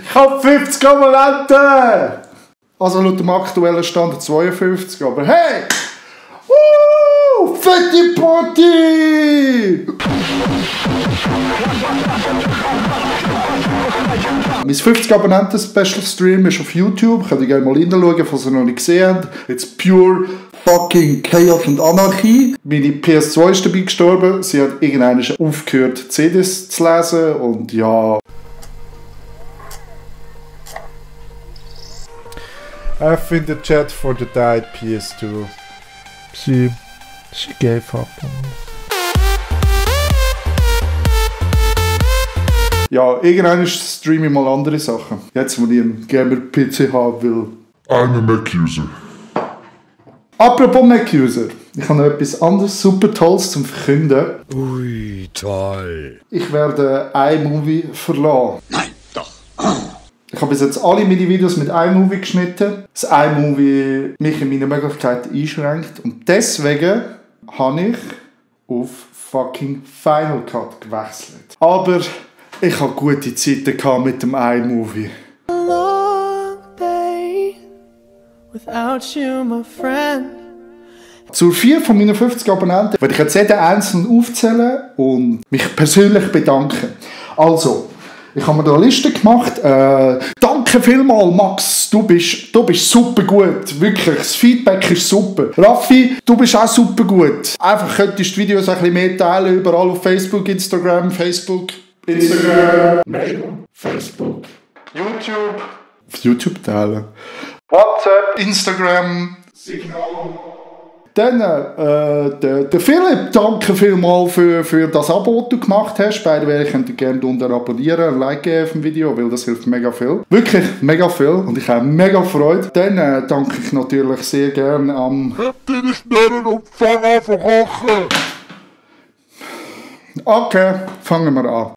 Ich habe 50 Abonnenten! Also laut dem aktuellen Stand 52, aber hey! Fette Party! Mein 50 Abonnenten Special Stream ist auf YouTube. Könnt ihr gerne mal reinschauen, falls ihr noch nicht gesehen habt. It's pure fucking Chaos und Anarchie. Meine PS2 ist dabei gestorben. Sie hat irgendwann aufgehört, CDs zu lesen. Und ja. F in the chat for the died PS2. She gave up. Ja, irgendwann streame ich mal andere Sachen. Jetzt, wo ich einen Gamer-PC haben will. Einen Mac-User. Apropos Mac-User. Ich habe noch etwas anderes super Tolles zum Verkünden. Ui, toll. Ich werde iMovie verlassen. Nein, doch. Ich habe bis jetzt alle meine Videos mit iMovie geschnitten. Das iMovie mich in meinen Möglichkeiten einschränkt. Und deswegen habe ich auf fucking Final Cut gewechselt. Aber ich hatte gute Zeiten mit dem iMovie. A long day without you, my friend. Zu 4 von meinen 50 Abonnenten werde ich jetzt jeden einzeln aufzählen und mich persönlich bedanken. Also, ich habe mir da eine Liste gemacht. Danke vielmals, Max. Du bist super gut. Wirklich, das Feedback ist super. Raffi, du bist auch super gut. Einfach könntest du die Videos ein bisschen mehr teilen, überall auf Facebook, Instagram, Facebook. Facebook. YouTube. Auf YouTube teilen. WhatsApp, Instagram. Signal. Dann, der Philipp, danke vielmals für das Abo, das du gemacht hast. By the way, könnt ihr gerne unten abonnieren, ein Like geben auf dem Video, weil das hilft mega viel. Wirklich mega viel und ich habe mega Freude. Dann danke ich natürlich sehr gerne am... Deine Schnurren und fang an zu kochen! Okay, fangen wir an.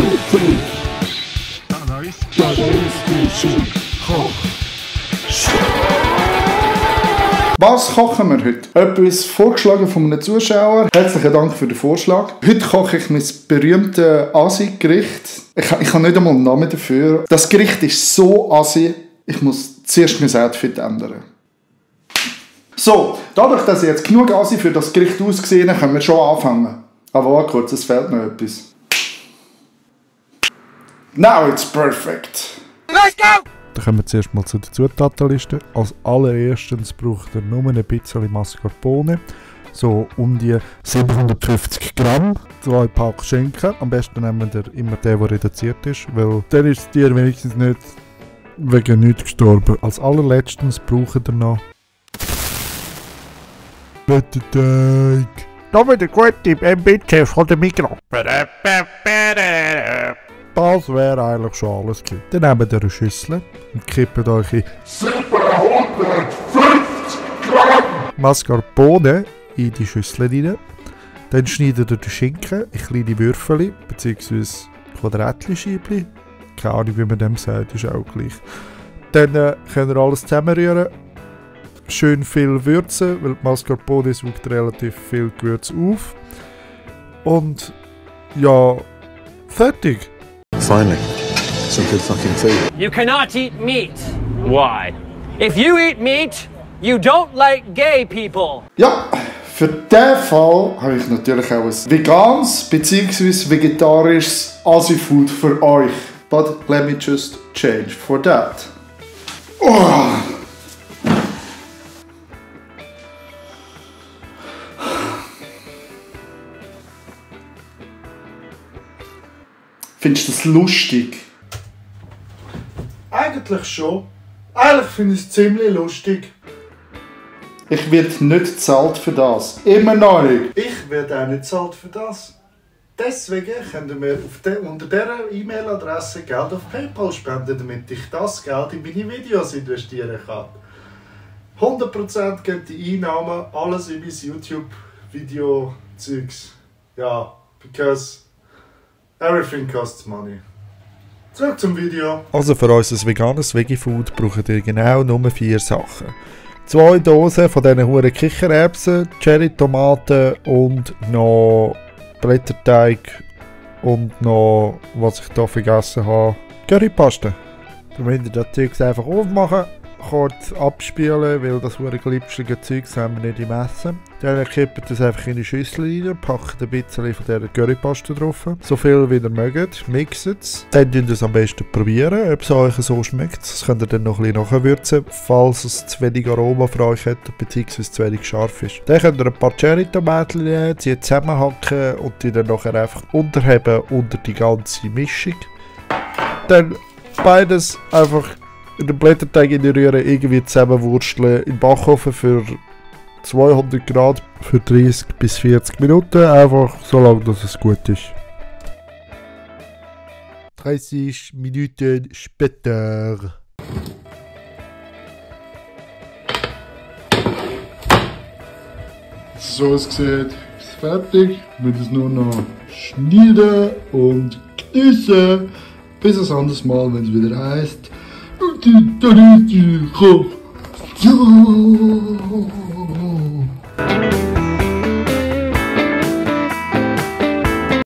Was kochen wir heute? Etwas vorgeschlagen von einem Zuschauer. Herzlichen Dank für den Vorschlag. Heute koche ich mein berühmtes Asi-Gericht. Ich habe nicht einmal einen Namen dafür. Das Gericht ist so Asi, ich muss zuerst mein Outfit ändern. So, dadurch, dass ich jetzt genug Asi für das Gericht ausgesehen habe, können wir schon anfangen. Aber warte kurz, es fehlt noch etwas. Now it's perfect. Let's go! Dann kommen wir zuerst mal zu der Zutatenliste. Als allererstes braucht ihr nur ein bisschen Mascarpone. So um die 750 Gramm. 2 Pack Schinken. Am besten nehmen wir immer den, der reduziert ist, weil dann ist das Tier wenigstens nicht wegen nichts gestorben. Als allerletztes braucht ihr noch Fetteteig. Da wird gut im MBC von der Migros. Das wäre eigentlich schon alles gewesen. Dann nehmt ihr eine Schüssel und kippt euch 750 Gramm! Mascarpone in die Schüssel rein. Dann schneidet ihr den Schinken in kleine Würfel bzw. Quadratscheiben. Keine Ahnung, wie man dem sagt, ist auch gleich. Dann könnt ihr alles zusammenrühren. Schön viel würzen, weil die Mascarpone saugt relativ viel Gewürz auf. Und ja, fertig. Finally, some good fucking food. You cannot eat meat. Why? If you eat meat, you don't like gay people. Ja, für diesen Fall habe ich natürlich auch ein veganes bzw. vegetarisches Asi-Food für euch. But let me just change for that. Oh. Findest du das lustig? Eigentlich schon. Eigentlich finde ich es ziemlich lustig. Ich werde nicht gezahlt für das. Immer noch nicht. Ich werde auch nicht gezahlt für das. Deswegen könnt ihr mir unter dieser E-Mail-Adresse Geld auf PayPal spenden, damit ich das Geld in meine Videos investieren kann. 100% gehen die Einnahmen, alles in mein YouTube-Video-Zeugs. Ja, because everything costs money. Zurück zum Video. Also für unser veganes Veggie-Food braucht ihr genau nur 4 Sachen. 2 Dosen von diesen huren Kichererbsen, Cherry-Tomaten und noch Blätterteig und noch, was ich hier vergessen habe, Currypaste. Dann müsst ihr das Zeug einfach aufmachen, kurz abspülen, weil das hure glitschige Zeug haben wir nicht im Essen. Dann kippt ihr das einfach in die Schüssel rein, packt ein bisschen von dieser Currypaste drauf. So viel wie ihr mögt, mixt es. Dann könnt ihr es am besten probieren, ob es euch so schmeckt. Das könnt ihr dann noch ein bisschen nachwürzen, falls es zu wenig Aroma für euch hat, bzw. zu wenig scharf ist. Dann könnt ihr ein paar Cherry-Tomaten nehmen, die zusammenhacken und die dann nachher einfach unterheben unter die ganze Mischung. Dann beides einfach in den Blätterteig in die Rühre irgendwie zusammenwursteln, im Backofen für 200 Grad für 30 bis 40 Minuten, einfach so lange, dass es gut ist. 30 Minuten später. So, es sieht, ist fertig. Wir müssen es nur noch schneiden und geniessen. Bis ein anderes Mal, wenn es wieder heisst. Ja.